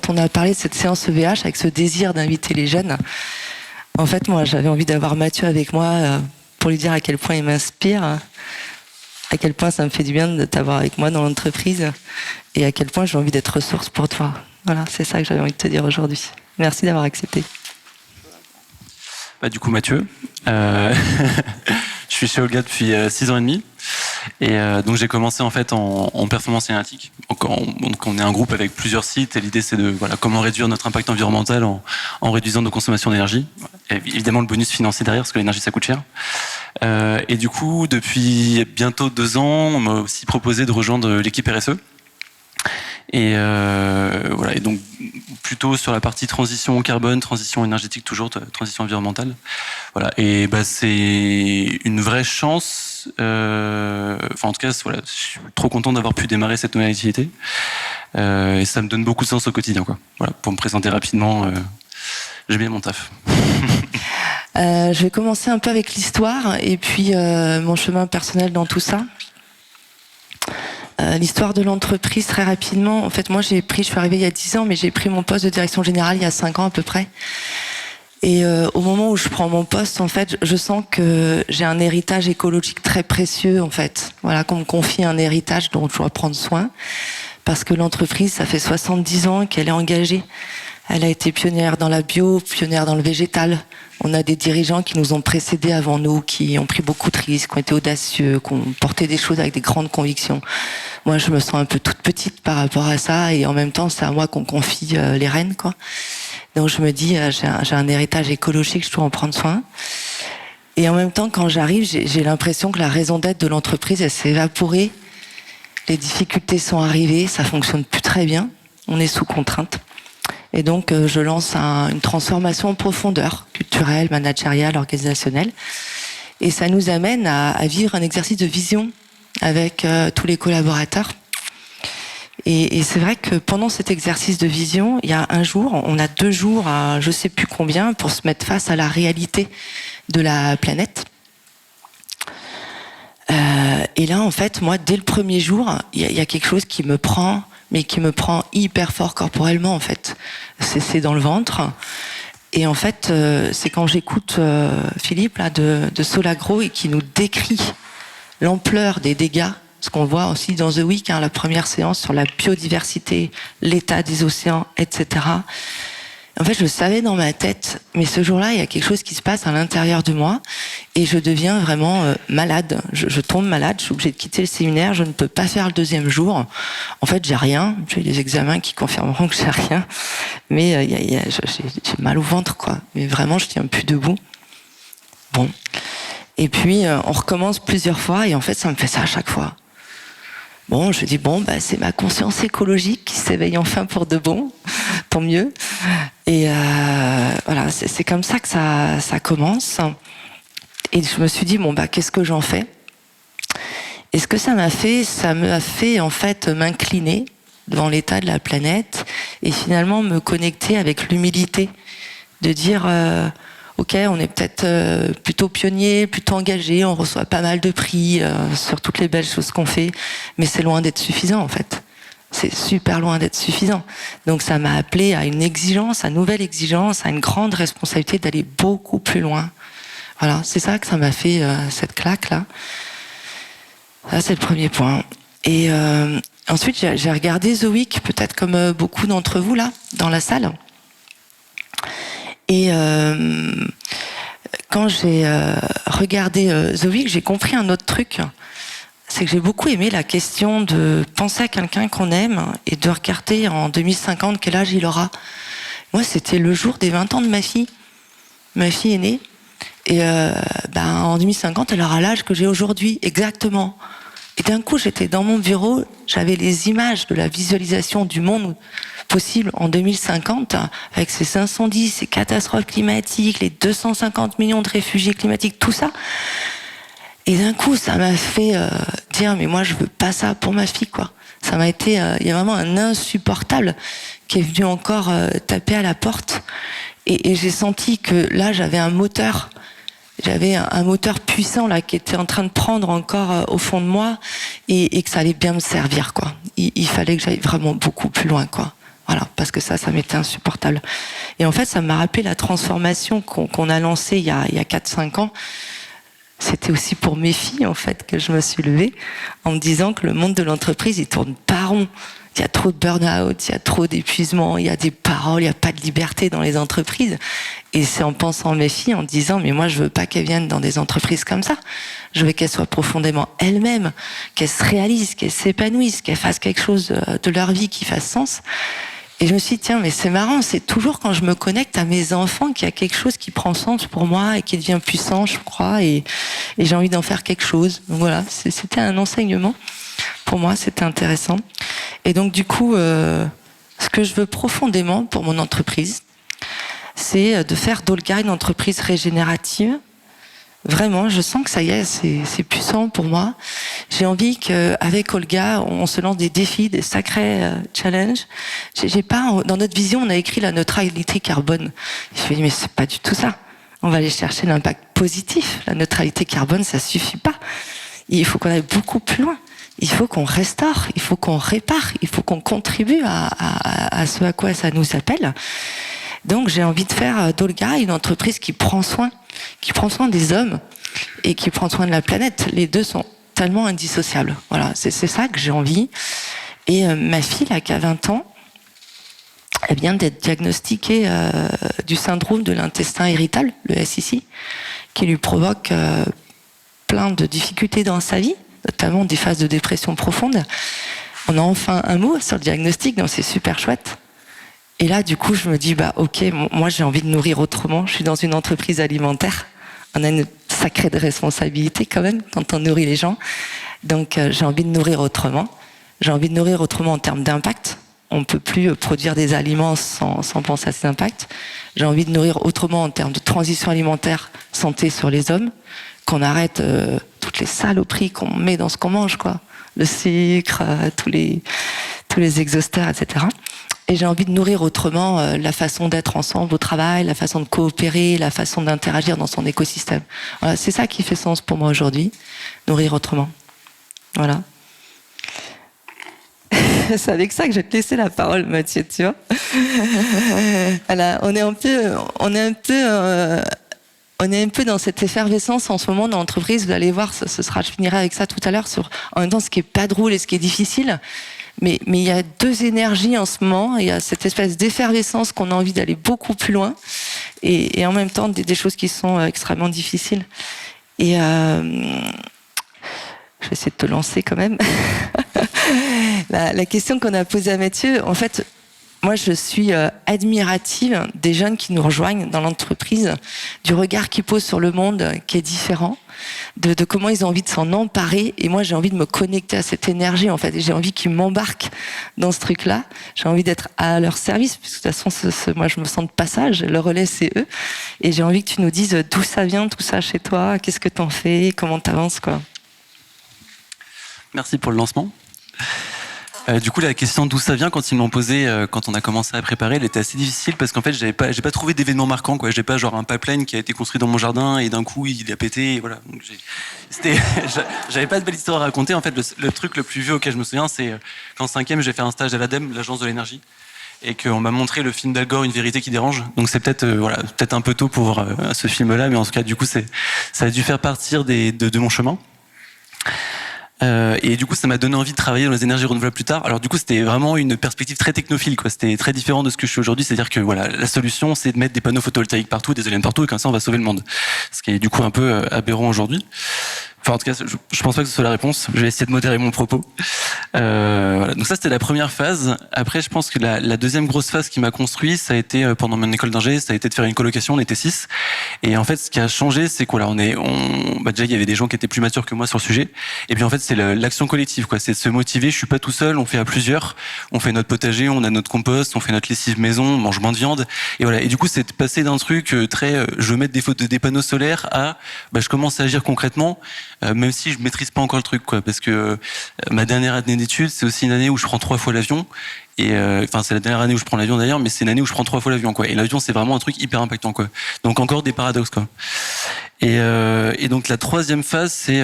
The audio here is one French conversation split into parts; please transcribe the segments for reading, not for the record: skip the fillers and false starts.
quand on a parlé de cette séance EVH, avec ce désir d'inviter les jeunes, en fait, moi, j'avais envie d'avoir Mathieu avec moi pour lui dire à quel point il m'inspire, à quel point ça me fait du bien de t'avoir avec moi dans l'entreprise, et à quel point j'ai envie d'être ressource pour toi. Voilà, c'est ça que j'avais envie de te dire aujourd'hui. Merci d'avoir accepté. Du coup, Mathieu, je suis chez Olga depuis 6 ans et demi. Et donc j'ai commencé en fait en performance énergétique. Donc on est un groupe avec plusieurs sites et l'idée c'est de comment réduire notre impact environnemental en réduisant nos consommations d'énergie. Et évidemment le bonus financier derrière parce que l'énergie ça coûte cher. Et du coup depuis bientôt 2 ans on m'a aussi proposé de rejoindre l'équipe RSE. Et voilà, et donc plutôt sur la partie transition carbone, transition énergétique toujours, transition environnementale. Voilà, et c'est une vraie chance. En tout cas, voilà, je suis trop content d'avoir pu démarrer cette nouvelle activité. Et ça me donne beaucoup de sens au quotidien, quoi. Voilà, pour me présenter rapidement, j'ai bien mon taf. Je vais commencer un peu avec l'histoire et puis mon chemin personnel dans tout ça. L'histoire de l'entreprise, très rapidement. En fait, moi, je suis arrivée il y a 10 ans, mais j'ai pris mon poste de direction générale il y a 5 ans à peu près. Et au moment où je prends mon poste, en fait, je sens que j'ai un héritage écologique très précieux, en fait. Voilà, qu'on me confie un héritage dont je dois prendre soin. Parce que l'entreprise, ça fait 70 ans qu'elle est engagée. Elle a été pionnière dans la bio, pionnière dans le végétal. On a des dirigeants qui nous ont précédés avant nous, qui ont pris beaucoup de risques, qui ont été audacieux, qui ont porté des choses avec des grandes convictions. Moi, je me sens un peu toute petite par rapport à ça, et en même temps, c'est à moi qu'on confie les rênes, quoi. Donc je me dis, j'ai un héritage écologique, je dois en prendre soin. Et en même temps, quand j'arrive, j'ai l'impression que la raison d'être de l'entreprise, elle s'est évaporée. Les difficultés sont arrivées, ça fonctionne plus très bien. On est sous contrainte. Et donc, je lance une transformation en profondeur, culturelle, managériale, organisationnelle. Et ça nous amène à vivre un exercice de vision avec tous les collaborateurs. Et c'est vrai que pendant cet exercice de vision, il y a un jour, on a 2 jours, à je sais plus combien, pour se mettre face à la réalité de la planète. Et là, en fait, moi, dès le premier jour, il y a quelque chose qui me prend, mais qui me prend hyper fort corporellement, en fait. C'est dans le ventre. Et en fait, c'est quand j'écoute Philippe là, de Solagro et qui nous décrit l'ampleur des dégâts, ce qu'on voit aussi dans The Week, la première séance sur la biodiversité, l'état des océans, etc. En fait, je le savais dans ma tête, mais ce jour-là, il y a quelque chose qui se passe à l'intérieur de moi et je deviens vraiment malade. Je tombe malade, je suis obligée de quitter le séminaire, je ne peux pas faire le 2e jour. En fait, j'ai rien. J'ai des examens qui confirmeront que j'ai rien, mais j'ai mal au ventre, quoi. Mais vraiment, je tiens plus debout. Bon. Et puis, on recommence plusieurs fois et en fait, ça me fait ça à chaque fois. Bon, je dis, c'est ma conscience écologique qui s'éveille enfin pour de bon, tant mieux. Et voilà, c'est comme ça que ça commence. Et je me suis dit, qu'est-ce que j'en fais ? Et ce que ça m'a fait en fait m'incliner devant l'état de la planète et finalement me connecter avec l'humilité de dire, ok, on est peut-être plutôt pionnier, plutôt engagé, on reçoit pas mal de prix sur toutes les belles choses qu'on fait, mais c'est loin d'être suffisant en fait. C'est super loin d'être suffisant. Donc ça m'a appelé à une exigence, à une nouvelle exigence, à une grande responsabilité d'aller beaucoup plus loin. Voilà, c'est ça que ça m'a fait cette claque-là. Ça, c'est le premier point. Et ensuite, j'ai regardé The Week, peut-être comme beaucoup d'entre vous là, dans la salle. Et quand j'ai regardé The Week, j'ai compris un autre truc. C'est que j'ai beaucoup aimé la question de penser à quelqu'un qu'on aime et de regarder en 2050 quel âge il aura. Moi, c'était le jour des 20 ans de ma fille. Ma fille est née. Et en 2050, elle aura l'âge que j'ai aujourd'hui, exactement. Et d'un coup, j'étais dans mon bureau, j'avais les images de la visualisation du monde possible en 2050, avec ces incendies, ces catastrophes climatiques, les 250 millions de réfugiés climatiques, tout ça. Et d'un coup, ça m'a fait dire, mais moi, je veux pas ça pour ma fille, quoi. Ça m'a été, il y a vraiment un insupportable qui est venu encore taper à la porte. Et j'ai senti que là, j'avais un moteur. J'avais un moteur puissant là qui était en train de prendre encore au fond de moi et que ça allait bien me servir, quoi. Il fallait que j'aille vraiment beaucoup plus loin, quoi. Voilà, parce que ça m'était insupportable. Et en fait, ça m'a rappelé la transformation qu'on a lancée il y a 4-5 ans. C'était aussi pour mes filles, en fait, que je me suis levée en me disant que le monde de l'entreprise, il tourne pas rond. Il y a trop de burn-out, il y a trop d'épuisement, il y a des paroles, il n'y a pas de liberté dans les entreprises. Et c'est en pensant à mes filles, en disant, mais moi, je veux pas qu'elles viennent dans des entreprises comme ça. Je veux qu'elles soient profondément elles-mêmes, qu'elles se réalisent, qu'elles s'épanouissent, qu'elles fassent quelque chose de leur vie qui fasse sens. Et je me suis dit, tiens, mais c'est marrant, c'est toujours quand je me connecte à mes enfants qu'il y a quelque chose qui prend sens pour moi et qui devient puissant, je crois, et j'ai envie d'en faire quelque chose. Donc voilà, c'était un enseignement. Pour moi, c'était intéressant. Et donc, du coup, ce que je veux profondément pour mon entreprise, c'est de faire d'Olga une entreprise régénérative. Vraiment, je sens que ça y est, c'est puissant pour moi. J'ai envie qu'avec Olga, on se lance des défis, des sacrés challenges. Dans notre vision, on a écrit la neutralité carbone. Je me suis dit, mais c'est pas du tout ça. On va aller chercher l'impact positif. La neutralité carbone, ça suffit pas. Il faut qu'on aille beaucoup plus loin. Il faut qu'on restaure, il faut qu'on répare, il faut qu'on contribue à ce à quoi ça nous appelle. Donc j'ai envie de faire d'Olga une entreprise qui prend soin des hommes et qui prend soin de la planète. Les deux sont tellement indissociables. Voilà, c'est ça que j'ai envie. Et ma fille, là, qui a 20 ans, elle vient d'être diagnostiquée du syndrome de l'intestin irritable, le SIC, qui lui provoque plein de difficultés dans sa vie, notamment des phases de dépression profonde. On a enfin un mot sur le diagnostic, donc c'est super chouette. Et là, du coup, je me dis, ok, moi j'ai envie de nourrir autrement. Je suis dans une entreprise alimentaire. On a une sacrée responsabilité quand même quand on nourrit les gens. Donc j'ai envie de nourrir autrement. J'ai envie de nourrir autrement en termes d'impact. On ne peut plus produire des aliments sans penser à ces impacts. J'ai envie de nourrir autrement en termes de transition alimentaire, santé sur les hommes. Qu'on arrête toutes les saloperies qu'on met dans ce qu'on mange, quoi. Le sucre, tous les exhausteurs, etc. Et j'ai envie de nourrir autrement la façon d'être ensemble au travail, la façon de coopérer, la façon d'interagir dans son écosystème. Voilà, c'est ça qui fait sens pour moi aujourd'hui, nourrir autrement. Voilà. C'est avec ça que je vais te laisser la parole, Mathieu, tu vois. Voilà, on est un peu dans cette effervescence en ce moment dans l'entreprise. Vous allez voir, je finirai avec ça tout à l'heure, sur en même temps ce qui est pas drôle et ce qui est difficile. Mais il y a deux énergies en ce moment. Il y a cette espèce d'effervescence qu'on a envie d'aller beaucoup plus loin, et en même temps des choses qui sont extrêmement difficiles. Et je vais essayer de te lancer quand même. La question qu'on a posée à Mathieu, en fait, moi je suis admirative des jeunes qui nous rejoignent dans l'entreprise, du regard qu'ils posent sur le monde qui est différent, de comment ils ont envie de s'en emparer. Et moi j'ai envie de me connecter à cette énergie, en fait, et j'ai envie qu'ils m'embarquent dans ce truc-là. J'ai envie d'être à leur service, puisque de toute façon moi je me sens de passage, le relais c'est eux, et j'ai envie que tu nous dises d'où ça vient tout ça chez toi, qu'est-ce que t'en fais, comment t'avances, quoi. Merci pour le lancement. Du coup, la question d'où ça vient, quand ils m'ont posé, quand on a commencé à préparer, elle était assez difficile parce qu'en fait, j'ai pas trouvé d'événement marquant, quoi. J'ai pas genre un pipeline qui a été construit dans mon jardin et d'un coup il a pété, et voilà. Donc j'avais pas de belle histoire à raconter. En fait, le truc le plus vieux auquel je me souviens, c'est qu'en 5e, j'ai fait un stage à l'ADEME, l'agence de l'énergie, et qu'on m'a montré le film d'Al Gore, Une vérité qui dérange. Donc c'est peut-être peut-être un peu tôt pour voir ce film-là, mais en tout cas, du coup, ça a dû faire partir de mon chemin. Et du coup, ça m'a donné envie de travailler dans les énergies renouvelables plus tard. Alors du coup, c'était vraiment une perspective très technophile, quoi. C'était très différent de ce que je suis aujourd'hui. C'est-à-dire que voilà, la solution, c'est de mettre des panneaux photovoltaïques partout, des éoliennes partout, et comme ça, on va sauver le monde. Ce qui est du coup un peu aberrant aujourd'hui. Enfin, en tout cas, je pense pas que ce soit la réponse. Je vais essayer de modérer mon propos. Voilà. Donc ça, c'était la première phase. Après, je pense que la deuxième grosse phase qui m'a construit, ça a été pendant mon école d'ingé, ça a été de faire une colocation. On était 6. Et en fait, ce qui a changé, c'est quoi là, déjà, il y avait des gens qui étaient plus matures que moi sur le sujet. Et puis en fait, c'est l'action collective, quoi. C'est de se motiver. Je suis pas tout seul. On fait à plusieurs. On fait notre potager, on a notre compost, on fait notre lessive maison, on mange moins de viande. Et voilà. Et du coup, c'est de passer d'un truc très, je veux mettre des panneaux solaires à, je commence à agir concrètement. Même si je maîtrise pas encore le truc, quoi, parce que ma dernière année d'études, c'est aussi une année où je prends 3 fois l'avion. Et enfin, c'est la dernière année où je prends l'avion d'ailleurs, mais c'est une année où je prends 3 fois l'avion, quoi. Et l'avion, c'est vraiment un truc hyper impactant, quoi. Donc encore des paradoxes, quoi. Et donc la troisième phase, c'est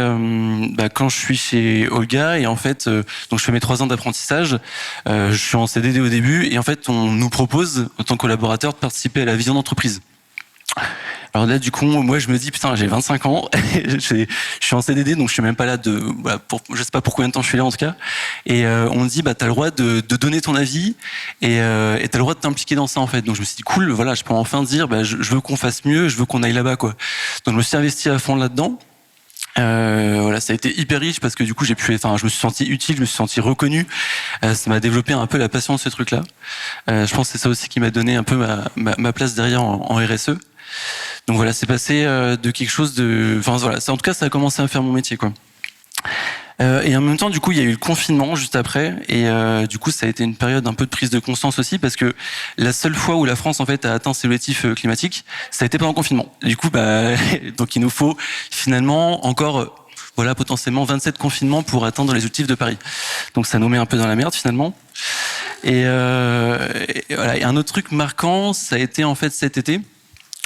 quand je suis chez Olga et en fait, donc je fais mes 3 ans d'apprentissage. Je suis en CDD au début et en fait, on nous propose en tant que collaborateur de participer à la vision d'entreprise. Alors là, du coup, moi, je me dis, putain, j'ai 25 ans, je suis en CDD, donc je suis même pas là je sais pas pour combien de temps je suis là, en tout cas. Et on me dit, t'as le droit de donner ton avis, et t'as le droit de t'impliquer dans ça, en fait. Donc je me suis dit, cool, voilà, je peux enfin dire, je veux qu'on fasse mieux, je veux qu'on aille là-bas, quoi. Donc je me suis investi à fond là-dedans. Voilà, ça a été hyper riche parce que du coup, je me suis senti utile, je me suis senti reconnu. Ça m'a développé un peu la passion de ce truc-là. Je pense que c'est ça aussi qui m'a donné un peu ma place derrière en RSE. Donc voilà, c'est passé de quelque chose de... Enfin voilà, en tout cas, ça a commencé à faire mon métier, quoi. Et en même temps, du coup, il y a eu le confinement juste après, et du coup, ça a été une période un peu de prise de conscience aussi, parce que la seule fois où la France en fait a atteint ses objectifs climatiques, ça a été pendant le confinement. Du coup, donc il nous faut finalement encore, potentiellement 27 confinements pour atteindre les objectifs de Paris. Donc ça nous met un peu dans la merde finalement. Et voilà. Et un autre truc marquant, ça a été en fait cet été.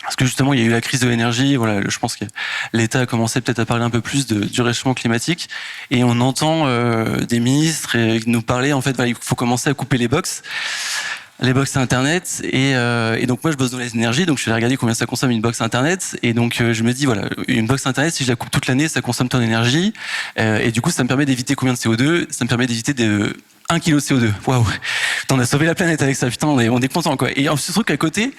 Parce que justement, il y a eu la crise de l'énergie. Voilà, je pense que l'État a commencé peut-être à parler un peu plus du réchauffement climatique, et on entend des ministres nous parler. En fait, il faut commencer à couper les box Internet. Et donc moi, je bosse dans les énergies, donc je suis allé regarder combien ça consomme une box Internet. Et donc je me dis, voilà, une box Internet, si je la coupe toute l'année, ça consomme tant d'énergie. Et du coup, ça me permet d'éviter combien de CO2 ? Ça me permet d'éviter 1 kg de CO2. Waouh! On a sauvé la planète avec ça, putain, on est content, quoi. Et ce truc à côté,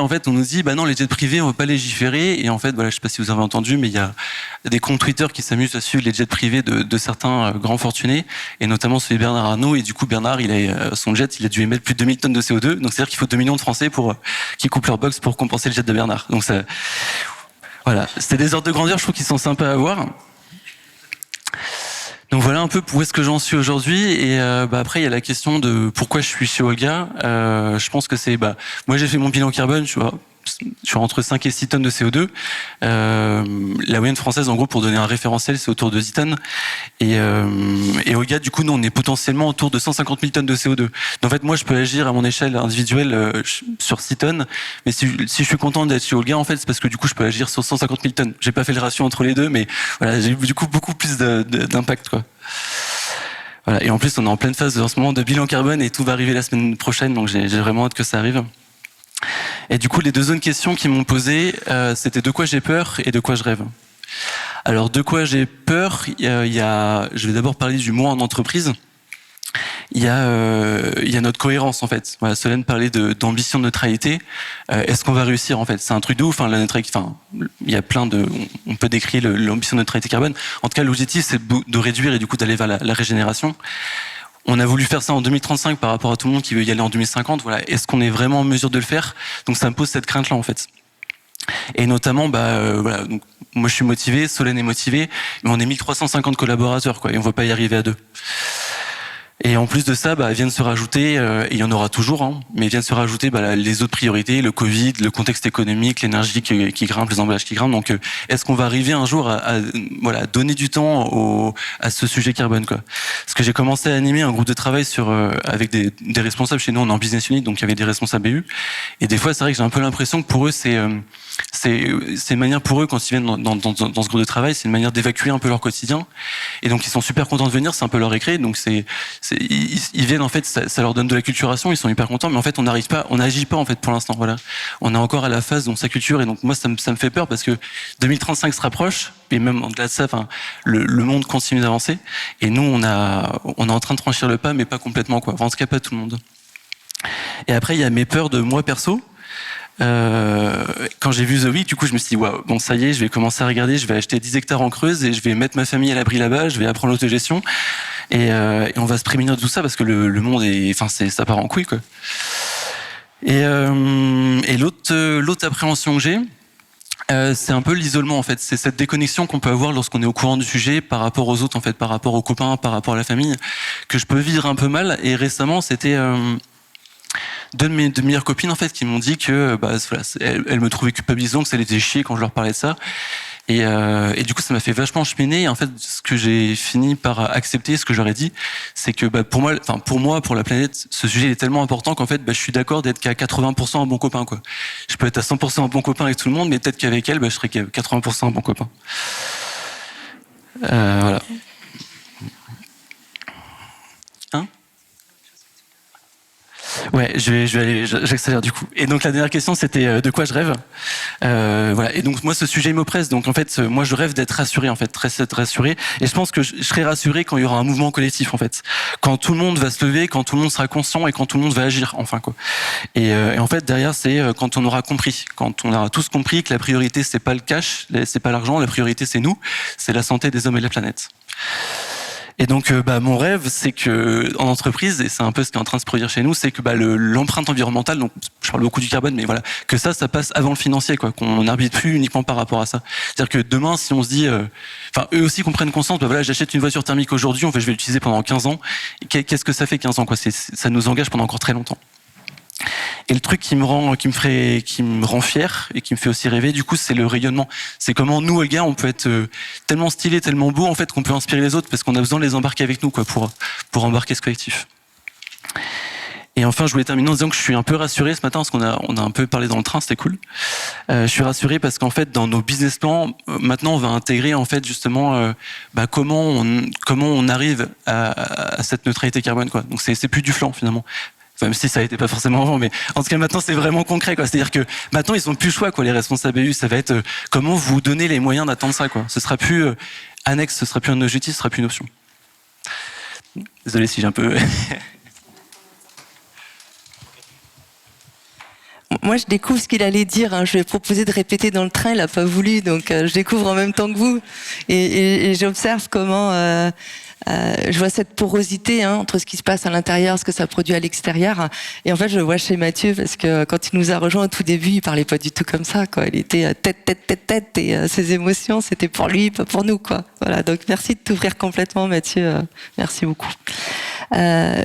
en fait, on nous dit, non, les jets privés, on veut pas légiférer. Et en fait, voilà, je sais pas si vous avez entendu, mais il y a des comptes Twitter qui s'amusent à suivre les jets privés de certains grands fortunés, et notamment celui de Bernard Arnault. Et du coup, Bernard, son jet, il a dû émettre plus de 2000 tonnes de CO2. Donc, c'est-à-dire qu'il faut 2 millions de Français qui coupent leur box pour compenser le jet de Bernard. Donc ça, voilà. C'était des ordres de grandeur, je trouve, qui sont sympas à voir. Donc voilà un peu où est-ce que j'en suis aujourd'hui. Et après il y a la question de pourquoi je suis chez Olga. Je pense que moi j'ai fait mon bilan carbone, tu vois. Je suis entre 5 et 6 tonnes de CO2. La moyenne française, en gros, pour donner un référentiel, c'est autour de 10 tonnes. Et Olga, du coup, nous, on est potentiellement autour de 150 000 tonnes de CO2. Donc, en fait, moi, je peux agir à mon échelle individuelle sur 6 tonnes. Mais si je suis content d'être chez Olga, en fait, c'est parce que du coup, je peux agir sur 150 000 tonnes. J'ai pas fait le ratio entre les deux, mais voilà, j'ai du coup beaucoup plus d'impact, quoi. Voilà. Et en plus, on est en pleine phase en ce moment de bilan carbone et tout va arriver la semaine prochaine, donc j'ai vraiment hâte que ça arrive. Et du coup, les 2 zones questions qui m'ont posé, c'était de quoi j'ai peur et de quoi je rêve. Alors, de quoi j'ai peur, je vais d'abord parler du moi en entreprise. Il y a notre cohérence, en fait. Voilà, Solène parlait d'ambition de neutralité. Est-ce qu'on va réussir, en fait? C'est un truc de ouf, hein, la neutralité. Enfin, il y a on peut décrire l'ambition de neutralité carbone. En tout cas, l'objectif, c'est de réduire et du coup d'aller vers la régénération. On a voulu faire ça en 2035 par rapport à tout le monde qui veut y aller en 2050. Voilà, est-ce qu'on est vraiment en mesure de le faire? Donc ça me pose cette crainte-là, en fait. Et notamment, voilà, donc moi je suis motivé, Solène est motivée, mais on est 1350 collaborateurs, quoi, et on ne va pas y arriver à 2. Et en plus de ça, viennent se rajouter, et il y en aura toujours, hein, mais viennent se rajouter les autres priorités, le Covid, le contexte économique, l'énergie qui grimpe, les emballages qui grimpent. Donc, est-ce qu'on va arriver un jour à donner du temps à ce sujet carbone, quoi? Parce que j'ai commencé à animer un groupe de travail avec des responsables chez nous, on est en business unit, donc il y avait des responsables BU. Et des fois, c'est vrai que j'ai un peu l'impression que pour eux, c'est une manière pour eux, quand ils viennent dans ce groupe de travail, c'est une manière d'évacuer un peu leur quotidien. Et donc, ils sont super contents de venir, c'est un peu leur récré. Donc, ils viennent, en fait, ça leur donne de la culturation, ils sont hyper contents, mais en fait, on n'agit pas, en fait, pour l'instant, voilà. On est encore à la phase dont sa culture, et donc, moi, ça me fait peur parce que 2035 se rapproche, et même au-delà de ça, le monde continue d'avancer. Et nous, on est en train de franchir le pas, mais pas complètement, quoi. Enfin, en tout cas, pas tout le monde. Et après, il y a mes peurs de moi perso. Quand j'ai vu The Week, du coup, je me suis dit, waouh, bon, ça y est, je vais commencer à regarder, je vais acheter 10 hectares en Creuse et je vais mettre ma famille à l'abri là-bas, je vais apprendre l'autogestion et on va se prémunir de tout ça parce que le monde ça part en couille, quoi. Et l'autre appréhension que j'ai, c'est un peu l'isolement, en fait. C'est cette déconnexion qu'on peut avoir lorsqu'on est au courant du sujet par rapport aux autres, en fait, par rapport aux copains, par rapport à la famille, que je peux vivre un peu mal. Et récemment, c'était 2 de mes meilleures copines, en fait, qui m'ont dit que elles me trouvaient culpabilisant, que ça les faisait chier quand je leur parlais de ça. Et du coup, ça m'a fait vachement cheminer. Et en fait, ce que j'ai fini par accepter, ce que j'aurais dit, c'est que pour moi, pour la planète, ce sujet est tellement important qu'en fait, je suis d'accord d'être qu'à 80% un bon copain, quoi. Je peux être à 100% un bon copain avec tout le monde, mais peut-être qu'avec elle, je serais qu'à 80% un bon copain. Voilà. Ouais, j'accélère du coup. Et donc la dernière question, c'était de quoi je rêve. Voilà. Et donc moi, ce sujet m'oppresse. Donc en fait, moi, je rêve d'être rassuré, en fait, très rassuré. Et je pense que je serai rassuré quand il y aura un mouvement collectif, en fait, quand tout le monde va se lever, quand tout le monde sera conscient et quand tout le monde va agir, enfin quoi. Et en fait, derrière, c'est quand on aura compris, quand on aura tous compris que la priorité, c'est pas le cash, c'est pas l'argent, la priorité, c'est nous, c'est la santé des hommes et de la planète. Et donc, mon rêve, c'est que en entreprise, et c'est un peu ce qui est en train de se produire chez nous, c'est que l'empreinte environnementale, donc je parle beaucoup du carbone, mais voilà, que ça passe avant le financier, quoi, qu'on n'arbitre plus uniquement par rapport à ça. C'est-à-dire que demain, si on se dit, eux aussi qu'on prenne conscience, voilà, j'achète une voiture thermique aujourd'hui, en fait, je vais l'utiliser pendant 15 ans. Qu'est-ce que ça fait 15 ans, quoi? Ça nous engage pendant encore très longtemps. Et le truc qui me rend fier et qui me fait aussi rêver, du coup, c'est le rayonnement. C'est comment nous, Olga, on peut être tellement stylé, tellement beau, en fait, qu'on peut inspirer les autres parce qu'on a besoin de les embarquer avec nous, quoi, pour embarquer ce collectif. Et enfin, je voulais terminer en disant que je suis un peu rassuré ce matin parce qu'on a un peu parlé dans le train, c'était cool. Je suis rassuré parce qu'en fait, dans nos business plans, maintenant, on va intégrer en fait justement comment on arrive à cette neutralité carbone, quoi. Donc c'est plus du flan finalement. Même si ça n'était pas forcément avant, mais en tout cas maintenant c'est vraiment concret, quoi. C'est-à-dire que maintenant ils ont plus le choix, quoi. Les responsables élus, ça va être comment vous donnez les moyens d'atteindre ça, quoi. Ce sera plus annexe, ce sera plus un objectif, ce sera plus une option. Désolé si j'ai un peu. Moi, je découvre ce qu'il allait dire. Je lui ai proposé de répéter dans le train, il n'a pas voulu, donc je découvre en même temps que vous. Et j'observe comment je vois cette porosité entre ce qui se passe à l'intérieur, ce que ça produit à l'extérieur. Et en fait, je le vois chez Mathieu, parce que quand il nous a rejoints au tout début, il parlait pas du tout comme ça, quoi. Il était tête, et ses émotions, c'était pour lui, pas pour nous, quoi. Voilà. Donc, merci de t'ouvrir complètement, Mathieu. Merci beaucoup.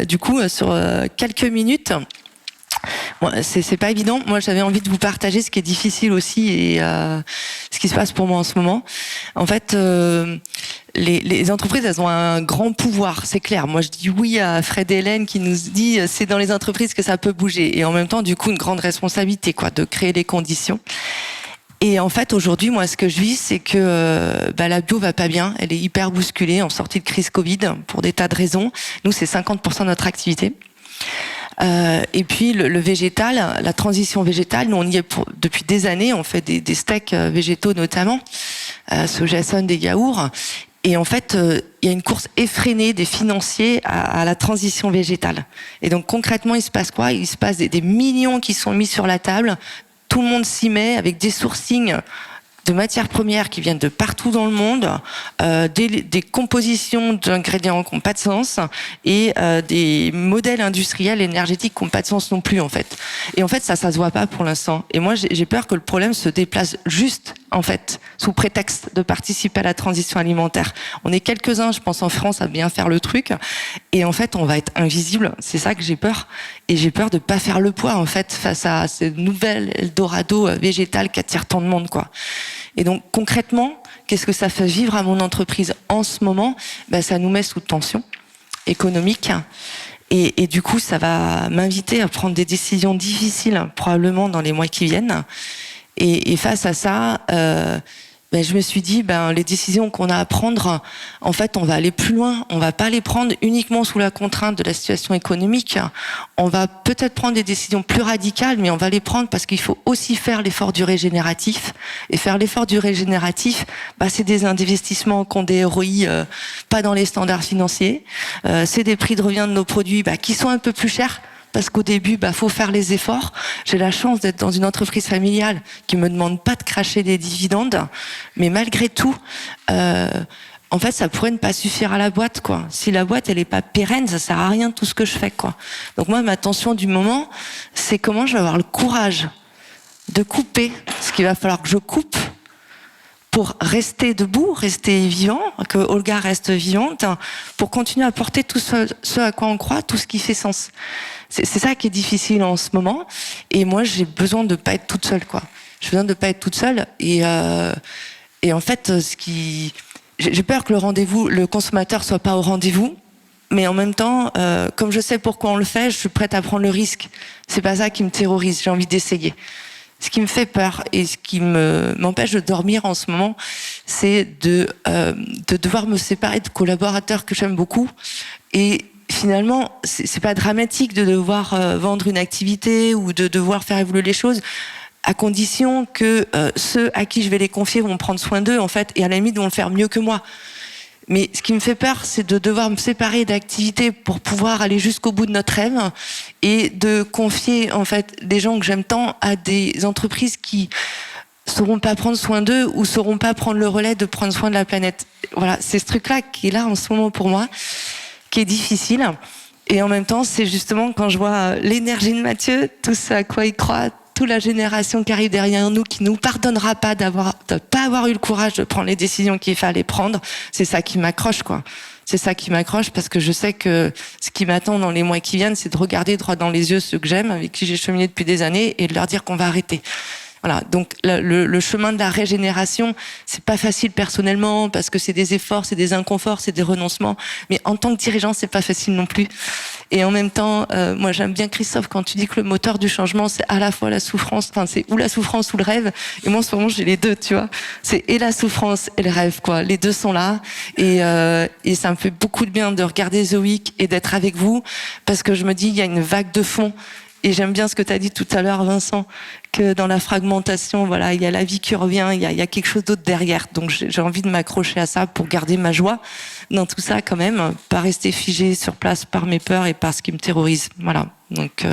Du coup, sur quelques minutes. Bon, c'est pas évident. Moi, j'avais envie de vous partager ce qui est difficile aussi et ce qui se passe pour moi en ce moment. En fait, les entreprises, elles ont un grand pouvoir, c'est clair. Moi, je dis oui à Fred et Hélène qui nous dit c'est dans les entreprises que ça peut bouger. Et en même temps, du coup, une grande responsabilité, quoi, de créer les conditions. Et en fait, aujourd'hui, moi, ce que je vis, c'est que la bio va pas bien. Elle est hyper bousculée en sortie de crise Covid pour des tas de raisons. Nous, c'est 50% de notre activité. Et puis le végétal, la transition végétale, nous on y est depuis des années, on fait des steaks végétaux notamment, sojason, des yaourts. Et en fait, il y a une course effrénée des financiers à la transition végétale. Et donc concrètement, il se passe quoi? Il se passe des millions qui sont mis sur la table. Tout le monde s'y met avec des sourcings de matières premières qui viennent de partout dans le monde, des compositions d'ingrédients qui n'ont pas de sens et des modèles industriels énergétiques qui n'ont pas de sens non plus, en fait. Et en fait, ça se voit pas pour l'instant. Et moi, j'ai peur que le problème se déplace juste, en fait, sous prétexte de participer à la transition alimentaire. On est quelques-uns, je pense, en France, à bien faire le truc. Et en fait, on va être invisible. C'est ça que j'ai peur. Et j'ai peur de pas faire le poids, en fait, face à ces nouvelles Eldorado végétales qui attirent tant de monde, quoi. Et donc, concrètement, qu'est-ce que ça fait vivre à mon entreprise en ce moment? Ça nous met sous tension économique. Et du coup, ça va m'inviter à prendre des décisions difficiles, probablement dans les mois qui viennent. Et face à ça, je me suis dit, les décisions qu'on a à prendre, en fait, on va aller plus loin. On va pas les prendre uniquement sous la contrainte de la situation économique. On va peut-être prendre des décisions plus radicales, mais on va les prendre parce qu'il faut aussi faire l'effort du régénératif. Et faire l'effort du régénératif, c'est des investissements qui ont des ROI pas dans les standards financiers. C'est des prix de revient de nos produits qui sont un peu plus chers. Parce qu'au début, faut faire les efforts. J'ai la chance d'être dans une entreprise familiale qui me demande pas de cracher des dividendes, mais malgré tout, en fait, ça pourrait ne pas suffire à la boîte, quoi. Si la boîte, elle est pas pérenne, ça sert à rien tout ce que je fais, quoi. Donc moi, ma tension du moment, c'est comment je vais avoir le courage de couper ce qu'il va falloir que je coupe pour rester debout, rester vivant, que Olga reste vivante, pour continuer à porter tout ce à quoi on croit, tout ce qui fait sens. C'est ça qui est difficile en ce moment. Et moi, j'ai besoin de pas être toute seule, quoi. J'ai besoin de pas être toute seule. Et Et en fait, j'ai peur que le consommateur soit pas au rendez-vous. Mais en même temps, comme je sais pourquoi on le fait, je suis prête à prendre le risque. C'est pas ça qui me terrorise. J'ai envie d'essayer. Ce qui me fait peur et ce qui m'empêche de dormir en ce moment, c'est de devoir me séparer de collaborateurs que j'aime beaucoup. Et finalement, c'est pas dramatique de devoir vendre une activité ou de devoir faire évoluer les choses, à condition que ceux à qui je vais les confier vont prendre soin d'eux, en fait, et à la limite vont le faire mieux que moi. Mais ce qui me fait peur, c'est de devoir me séparer d'activités pour pouvoir aller jusqu'au bout de notre rêve et de confier, en fait, des gens que j'aime tant à des entreprises qui sauront pas prendre soin d'eux ou sauront pas prendre le relais de prendre soin de la planète. Voilà, c'est ce truc-là qui est là en ce moment pour moi, qui est difficile. Et en même temps, c'est justement quand je vois l'énergie de Mathieu, tout ce à quoi il croit, toute la génération qui arrive derrière nous, qui nous pardonnera pas de pas avoir eu le courage de prendre les décisions qu'il fallait prendre, c'est ça qui m'accroche, quoi. C'est ça qui m'accroche parce que je sais que ce qui m'attend dans les mois qui viennent, c'est de regarder droit dans les yeux ceux que j'aime, avec qui j'ai cheminé depuis des années, et de leur dire qu'on va arrêter. Voilà, donc le chemin de la régénération, c'est pas facile personnellement parce que c'est des efforts, c'est des inconforts, c'est des renoncements. Mais en tant que dirigeant, c'est pas facile non plus. Et en même temps, moi j'aime bien Christophe quand tu dis que le moteur du changement, c'est à la fois la souffrance, enfin c'est ou la souffrance ou le rêve. Et moi en ce moment j'ai les deux, tu vois. C'est et la souffrance et le rêve, quoi. Les deux sont là. Et ça me fait beaucoup de bien de regarder The Week et d'être avec vous parce que je me dis il y a une vague de fond. Et j'aime bien ce que tu as dit tout à l'heure, Vincent, que dans la fragmentation, voilà, il y a la vie qui revient, il y a quelque chose d'autre derrière. Donc j'ai envie de m'accrocher à ça pour garder ma joie dans tout ça quand même, pas rester figé sur place par mes peurs et par ce qui me terrorise. Voilà. Donc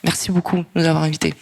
merci beaucoup de nous avoir invités.